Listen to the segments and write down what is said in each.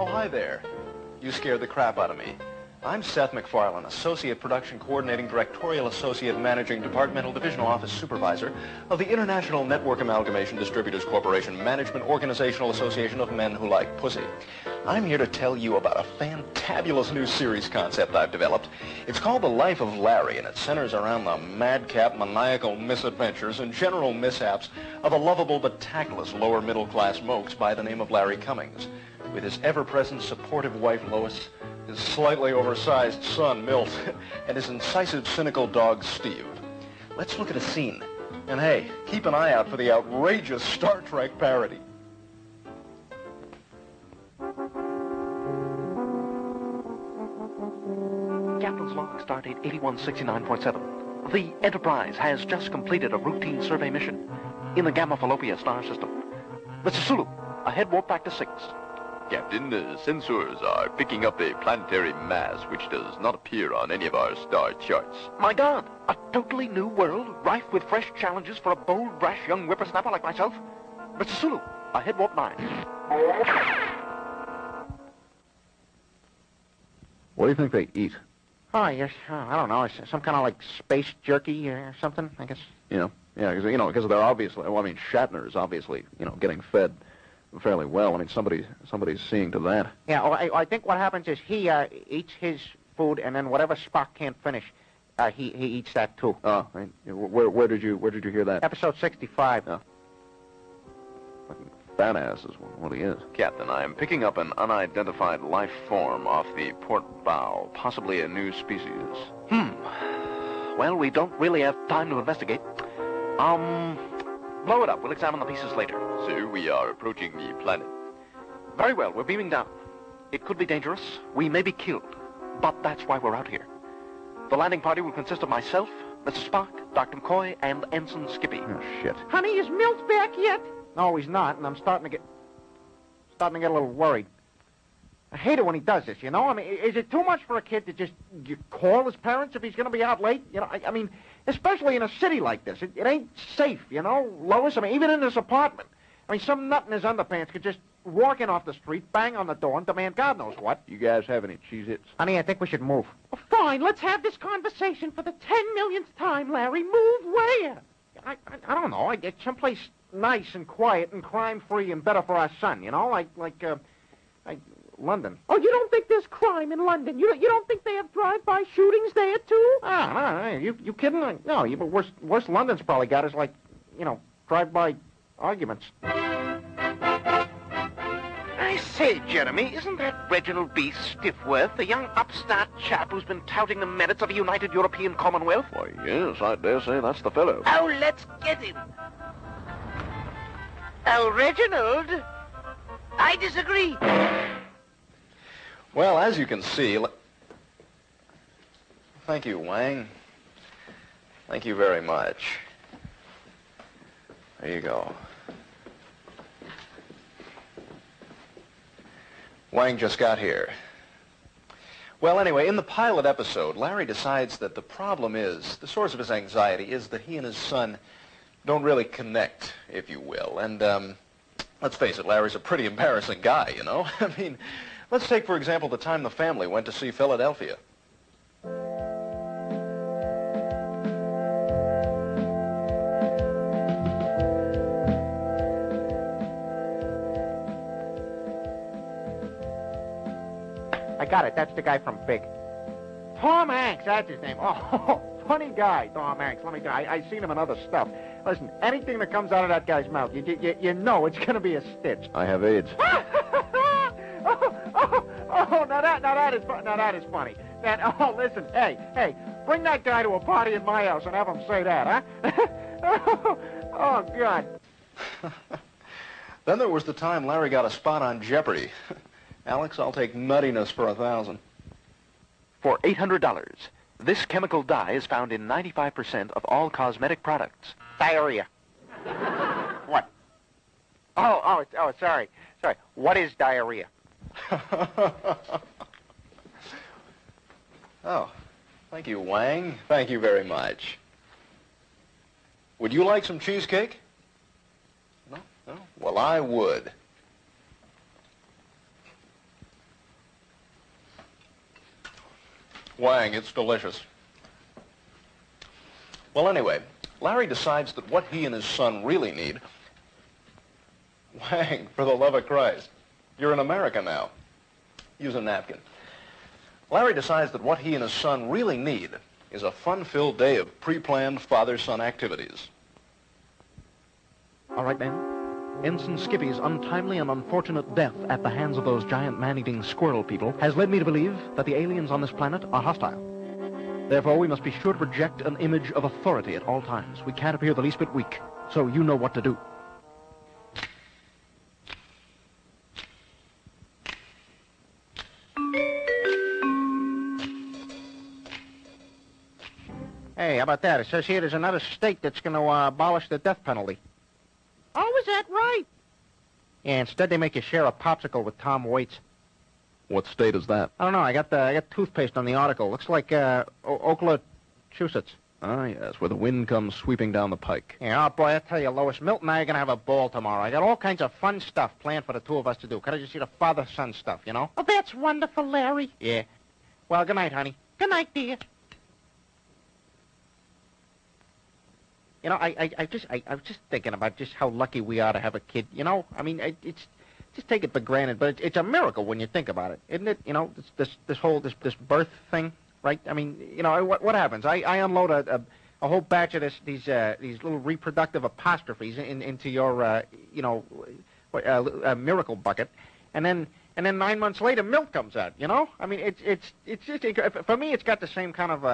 hi there. You scared the crap out of me. I'm Seth McFarlane, Associate Production Coordinating Directorial Associate Managing Departmental Divisional Office Supervisor of the International Network Amalgamation Distributors Corporation Management Organizational Association of Men Who Like Pussy. I'm here to tell you about a fantabulous new series concept I've developed. It's called The Life of Larry, and it centers around the madcap, maniacal misadventures and general mishaps of a lovable but tactless lower middle-class mokes by the name of Larry Cummings, with his ever-present supportive wife Lois, his slightly oversized son Milt, and his incisive, cynical dog Steve. Let's look at a scene. And hey, keep an eye out for the outrageous Star Trek parody. Captain's log, stardate 8169.7. The Enterprise has just completed a routine survey mission in the Gamma Fallopia star system. Mr. Sulu, ahead warp back to 6. Captain, sensors are picking up a planetary mass which does not appear on any of our star charts. My God, a totally new world, rife with fresh challenges for a bold, brash young whippersnapper like myself. Mr. Sulu, ahead warp 9. What do you think they eat? Oh, yes, I don't know. It's some kind of like space jerky or something, I guess. Yeah, because they're obviously, well, I mean, Shatner is obviously, getting fed fairly well. I mean, somebody's seeing to that. Yeah, I think what happens is he eats his food, and then whatever Spock can't finish, he eats that too. Oh, where did you hear that? Episode 65. Oh. Fucking fat ass is what he is. Captain, I am picking up an unidentified life form off the port bow, possibly a new species. Well, we don't really have time to investigate. Blow it up. We'll examine the pieces later. Sir, we are approaching the planet. Very well, we're beaming down. It could be dangerous. We may be killed. But that's why we're out here. The landing party will consist of myself, Mr. Spock, Dr. McCoy, and Ensign Skippy. Oh, shit. Honey, is Milt back yet? No, he's not, and I'm starting to get a little worried. I hate it when he does this, I mean, is it too much for a kid to just call his parents if he's going to be out late? I mean, especially in a city like this. It ain't safe, Lois, I mean, even in his apartment. I mean, some nut in his underpants could just walk in off the street, bang on the door, and demand God knows what. You guys have any Cheez-Its? Honey, I think we should move. Oh, fine, let's have this conversation for the 10 millionth time, Larry. Move where? I don't know. I'd get someplace nice and quiet and crime-free and better for our son, like London. Oh, you don't think there's crime in London? You don't think they have drive-by shootings there, too? No, you kidding? No, but worst London's probably got is like, drive-by arguments. I say, Jeremy, isn't that Reginald B. Stiffworth, the young upstart chap who's been touting the merits of a united European Commonwealth? Why, yes, I dare say that's the fellow. Oh, let's get him. Oh, Reginald, I disagree. Well, as you can see... Thank you, Wang. Thank you very much. There you go. Wang just got here. Well, anyway, in the pilot episode, Larry decides that the problem is, the source of his anxiety is that he and his son don't really connect, if you will. And, let's face it, Larry's a pretty embarrassing guy, I mean, let's take, for example, the time the family went to see Philadelphia. I got it. That's the guy from Big. Tom Hanks, that's his name. Oh, funny guy, Tom Hanks. Let me tell you, I've seen him in other stuff. Listen, anything that comes out of that guy's mouth, you know it's going to be a stitch. I have AIDS. Now that is funny. Listen, hey, bring that guy to a party at my house and have him say that, huh? Oh, God. Then there was the time Larry got a spot on Jeopardy. Alex, I'll take nuttiness for 1,000. For $800, this chemical dye is found in 95% of all cosmetic products. Diarrhea. What? Oh, sorry. What is diarrhea? Oh, thank you, Wang. Thank you very much. Would you like some cheesecake? No? Well, I would. Wang, it's delicious. Well, anyway, Larry decides that what he and his son really need... Wang, for the love of Christ, you're in America now. Use a napkin. Larry decides that what he and his son really need is a fun-filled day of pre-planned father-son activities. All right, men. Ensign Skippy's untimely and unfortunate death at the hands of those giant man-eating squirrel people has led me to believe that the aliens on this planet are hostile. Therefore, we must be sure to project an image of authority at all times. We can't appear the least bit weak, so you know what to do. Hey, how about that? It says here there's another state that's going to abolish the death penalty. Oh, is that right? Yeah, instead they make you share a popsicle with Tom Waits. What state is that? I don't know. I got toothpaste on the article. Looks like Oklahoma. Ah, yes, where the wind comes sweeping down the pike. Yeah, oh boy, I tell you, Lois, Milt and I are going to have a ball tomorrow. I got all kinds of fun stuff planned for the two of us to do. Could I just see the father-son stuff, you know? Oh, that's wonderful, Larry. Yeah. Well, good night, honey. Good night, dear. You know, I was just thinking about just how lucky we are to have a kid. You know, I mean, it's just take it for granted, but it's a miracle when you think about it, isn't it? You know, this whole birth thing, right? I mean, you know, what happens? I unload a whole batch of these little reproductive apostrophes into your miracle bucket, and then 9 months later, milk comes out. You know, I mean, it's just for me, it's got the same kind of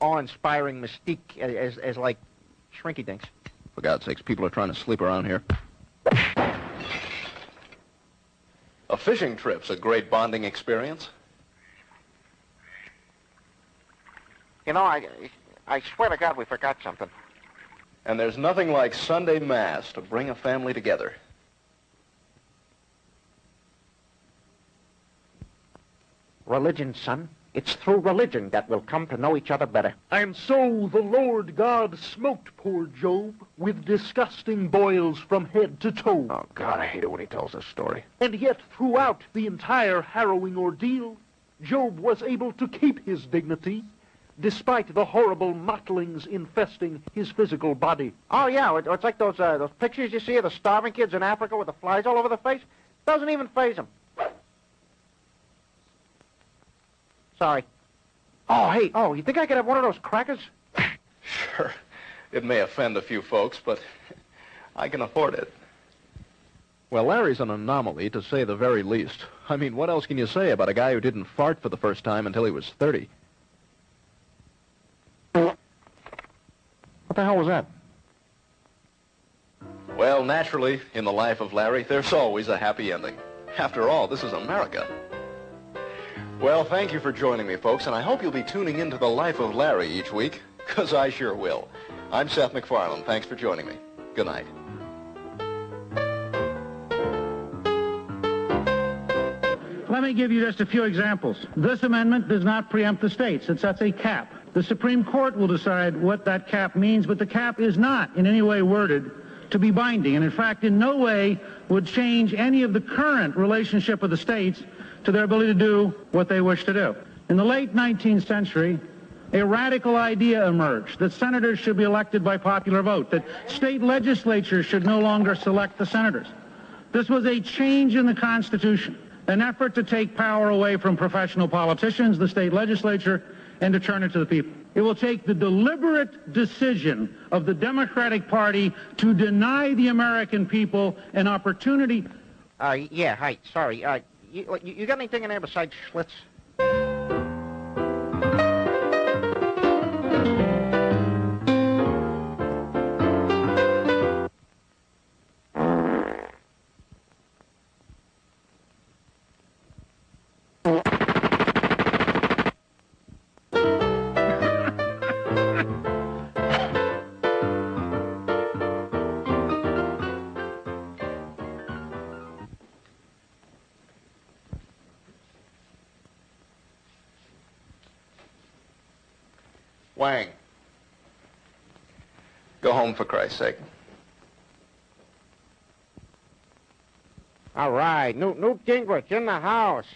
awe-inspiring mystique as like Shrinky Dinks. For God's sakes, people are trying to sleep around here. A fishing trip's a great bonding experience. You know, I swear to God we forgot something. And there's nothing like Sunday Mass to bring a family together. Religion, son. It's through religion that we'll come to know each other better. And so the Lord God smote poor Job with disgusting boils from head to toe. Oh, God, I hate it when he tells this story. And yet, throughout the entire harrowing ordeal, Job was able to keep his dignity, despite the horrible mottlings infesting his physical body. Oh, yeah, it's like those pictures you see of the starving kids in Africa with the flies all over their face. Doesn't even faze them. Sorry. Oh, hey, you think I could have one of those crackers? Sure. It may offend a few folks, but I can afford it. Well, Larry's an anomaly, to say the very least. I mean, what else can you say about a guy who didn't fart for the first time until he was 30? What the hell was that? Well, naturally, in the life of Larry, there's always a happy ending. After all, this is America. Well, thank you for joining me, folks, and I hope you'll be tuning into the life of Larry each week, because I sure will. I'm Seth McFarlane. Thanks for joining me. Good night. Let me give you just a few examples. This amendment does not preempt the states. It sets a cap. The Supreme Court will decide what that cap means, but the cap is not in any way worded to be binding, and in fact, in no way would change any of the current relationship of the states to their ability to do what they wish to do. In the late 19th century, a radical idea emerged that senators should be elected by popular vote, that state legislatures should no longer select the senators. This was a change in the Constitution, an effort to take power away from professional politicians, the state legislature, and to turn it to the people. It will take the deliberate decision of the Democratic Party to deny the American people an opportunity. Yeah, hi, sorry. You got anything in there besides Schlitz? Wang. Go home, for Christ's sake. All right, Newt Gingrich in the house.